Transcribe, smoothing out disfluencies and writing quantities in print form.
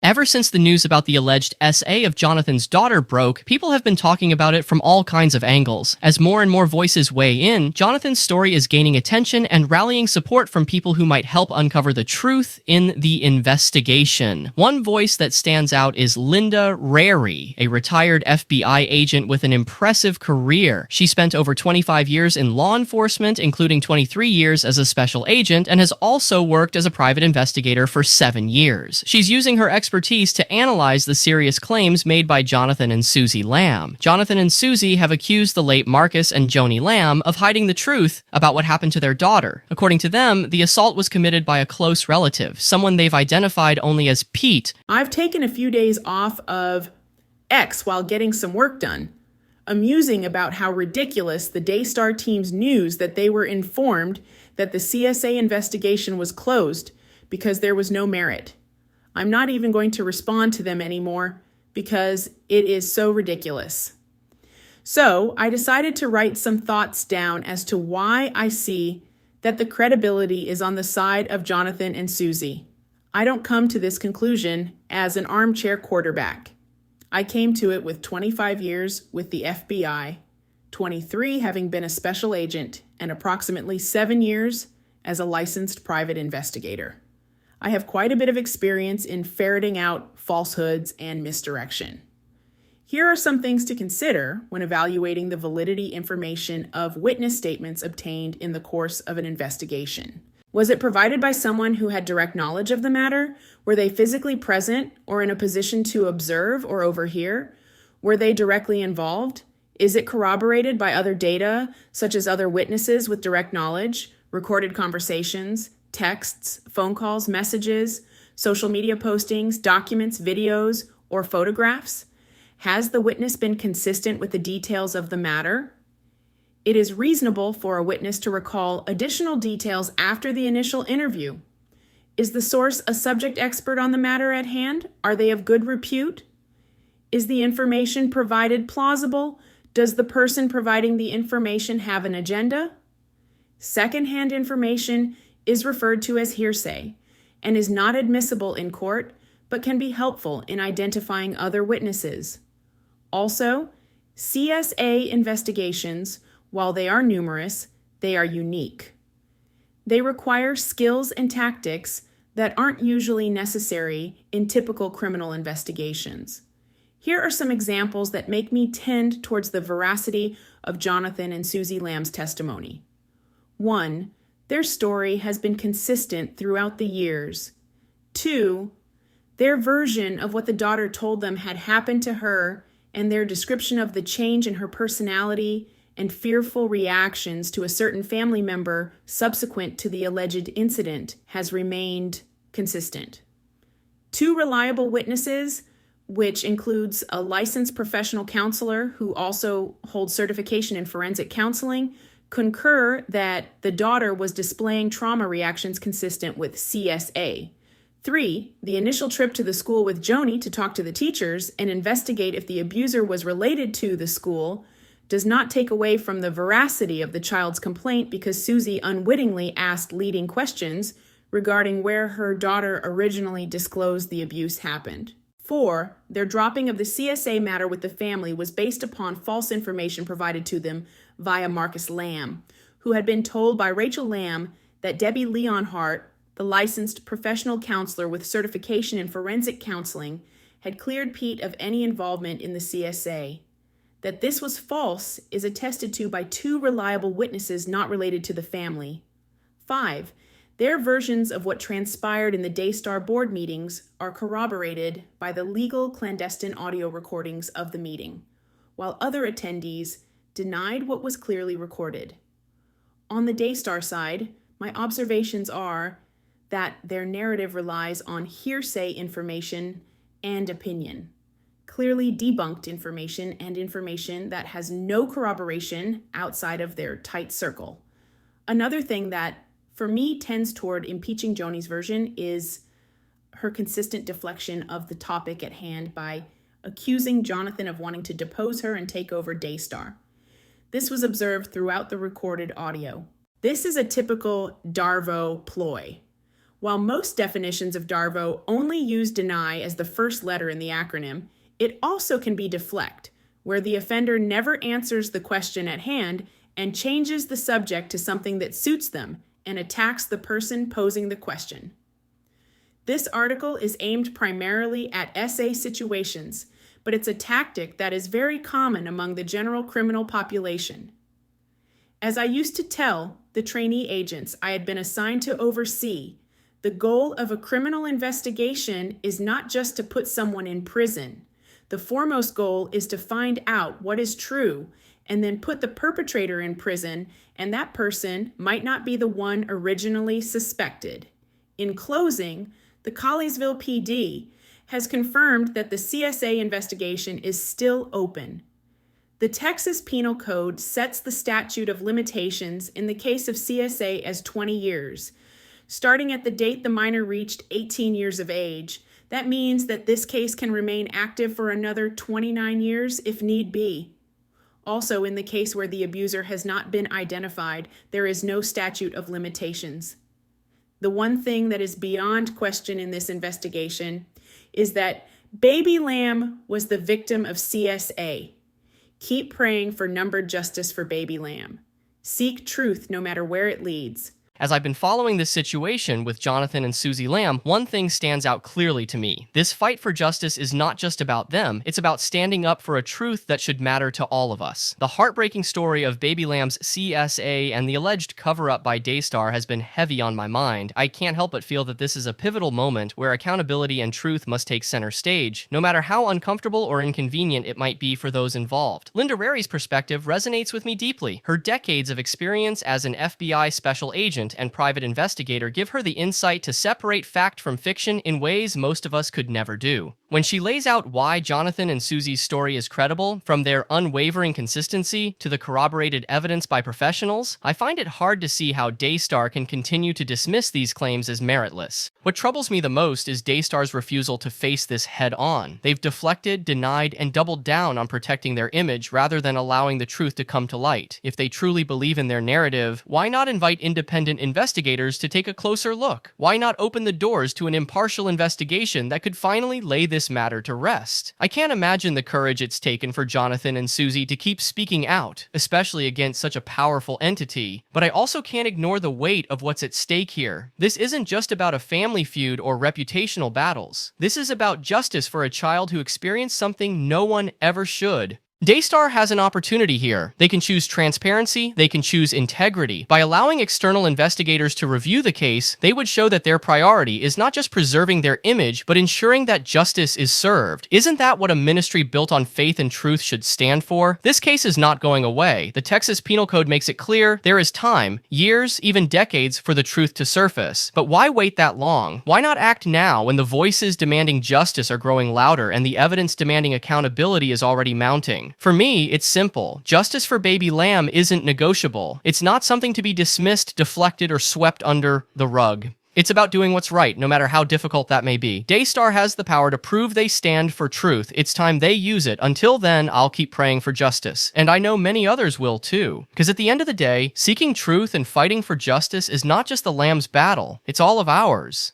Ever since the news about the alleged SA of Jonathan's daughter broke, people have been talking about it from all kinds of angles. As more and more voices weigh in, Jonathan's story is gaining attention and rallying support from people who might help uncover the truth in the investigation. One voice that stands out is Linda Rary, a retired FBI agent with an impressive career. She spent over 25 years in law enforcement, including 23 years as a special agent, and has also worked as a private investigator for 7 years. She's using her expertise to analyze the serious claims made by Jonathan and Susie Lamb. Jonathan and Susie have accused the late Marcus and Joni Lamb of hiding the truth about what happened to their daughter. According to them, the assault was committed by a close relative, someone they've identified only as Pete. I've taken a few days off of X while getting some work done, amusing about how ridiculous the Daystar team's news that they were informed that the CSA investigation was closed because there was no merit. I'm not even going to respond to them anymore because it is so ridiculous. So I decided to write some thoughts down as to why I see that the credibility is on the side of Jonathan and Susie. I don't come to this conclusion as an armchair quarterback. I came to it with 25 years with the FBI, 23 having been a special agent, and approximately 7 years as a licensed private investigator. I have quite a bit of experience in ferreting out falsehoods and misdirection. Here are some things to consider when evaluating the validity information of witness statements obtained in the course of an investigation. Was it provided by someone who had direct knowledge of the matter? Were they physically present or in a position to observe or overhear? Were they directly involved? Is it corroborated by other data, such as other witnesses with direct knowledge, recorded conversations, texts, phone calls, messages, social media postings, documents, videos, or photographs? Has the witness been consistent with the details of the matter? It is reasonable for a witness to recall additional details after the initial interview. Is the source a subject expert on the matter at hand? Are they of good repute? Is the information provided plausible? Does the person providing the information have an agenda? Secondhand information is referred to as hearsay and is not admissible in court, but can be helpful in identifying other witnesses. Also, CSA investigations, while they are numerous, they are unique. They require skills and tactics that aren't usually necessary in typical criminal investigations. Here are some examples that make me tend towards the veracity of Jonathan and Susie Lamb's testimony. 1. Their story has been consistent throughout the years. 2. Their version of what the daughter told them had happened to her and their description of the change in her personality and fearful reactions to a certain family member subsequent to the alleged incident has remained consistent. 2 reliable witnesses, which includes a licensed professional counselor who also holds certification in forensic counseling, concur that the daughter was displaying trauma reactions consistent with CSA. 3, the initial trip to the school with Joni to talk to the teachers and investigate if the abuser was related to the school does not take away from the veracity of the child's complaint because Susie unwittingly asked leading questions regarding where her daughter originally disclosed the abuse happened. 4, their dropping of the CSA matter with the family was based upon false information provided to them via Marcus Lamb, who had been told by Rachel Lamb that Debbie Leonhardt, the licensed professional counselor with certification in forensic counseling, had cleared Pete of any involvement in the CSA. That this was false is attested to by 2 reliable witnesses not related to the family. 5, their versions of what transpired in the Daystar board meetings are corroborated by the legal clandestine audio recordings of the meeting, while other attendees denied what was clearly recorded. On the Daystar side, my observations are that their narrative relies on hearsay information and opinion, clearly debunked information and information that has no corroboration outside of their tight circle. Another thing that, for me, tends toward impeaching Joni's version is her consistent deflection of the topic at hand by accusing Jonathan of wanting to depose her and take over Daystar. This was observed throughout the recorded audio. This is a typical Darvo ploy. While most definitions of DARVO only use deny as the first letter in the acronym, it also can be deflect, where the offender never answers the question at hand and changes the subject to something that suits them and attacks the person posing the question. This article is aimed primarily at SA situations, but it's a tactic that is very common among the general criminal population. As I used to tell the trainee agents I had been assigned to oversee, the goal of a criminal investigation is not just to put someone in prison. The foremost goal is to find out what is true and then put the perpetrator in prison, and that person might not be the one originally suspected. In closing, the Colliesville PD has confirmed that the CSA investigation is still open. The Texas Penal Code sets the statute of limitations in the case of CSA as 20 years. Starting at the date the minor reached 18 years of age, that means that this case can remain active for another 29 years if need be. Also, in the case where the abuser has not been identified, there is no statute of limitations. The one thing that is beyond question in this investigation is that Baby Lamb was the victim of CSA. Keep praying for numbered justice for Baby Lamb. Seek truth no matter where it leads. As I've been following this situation with Jonathan and Susie Lamb, one thing stands out clearly to me. This fight for justice is not just about them, it's about standing up for a truth that should matter to all of us. The heartbreaking story of Baby Lamb's CSA and the alleged cover-up by Daystar has been heavy on my mind. I can't help but feel that this is a pivotal moment where accountability and truth must take center stage, no matter how uncomfortable or inconvenient it might be for those involved. Linda Rary's perspective resonates with me deeply. Her decades of experience as an FBI special agent and private investigator give her the insight to separate fact from fiction in ways most of us could never do. When she lays out why Jonathan and Susie's story is credible, from their unwavering consistency to the corroborated evidence by professionals, I find it hard to see how Daystar can continue to dismiss these claims as meritless. What troubles me the most is Daystar's refusal to face this head-on. They've deflected, denied, and doubled down on protecting their image rather than allowing the truth to come to light. If they truly believe in their narrative, why not invite independent investigators to take a closer look? Why not open the doors to an impartial investigation that could finally lay this matter to rest? I can't imagine the courage it's taken for Jonathan and Susie to keep speaking out, especially against such a powerful entity, but I also can't ignore the weight of what's at stake here. This isn't just about a family feud or reputational battles. This is about justice for a child who experienced something no one ever should. Daystar has an opportunity here. They can choose transparency, they can choose integrity. By allowing external investigators to review the case, they would show that their priority is not just preserving their image, but ensuring that justice is served. Isn't that what a ministry built on faith and truth should stand for? This case is not going away. The Texas Penal Code makes it clear there is time, years, even decades, for the truth to surface. But why wait that long? Why not act now when the voices demanding justice are growing louder and the evidence demanding accountability is already mounting? For me, it's simple. Justice for Baby Lamb isn't negotiable. It's not something to be dismissed, deflected, or swept under the rug. It's about doing what's right, no matter how difficult that may be. Daystar has the power to prove they stand for truth. It's time they use it. Until then, I'll keep praying for justice. And I know many others will too. Because at the end of the day, seeking truth and fighting for justice is not just the Lamb's battle, it's all of ours.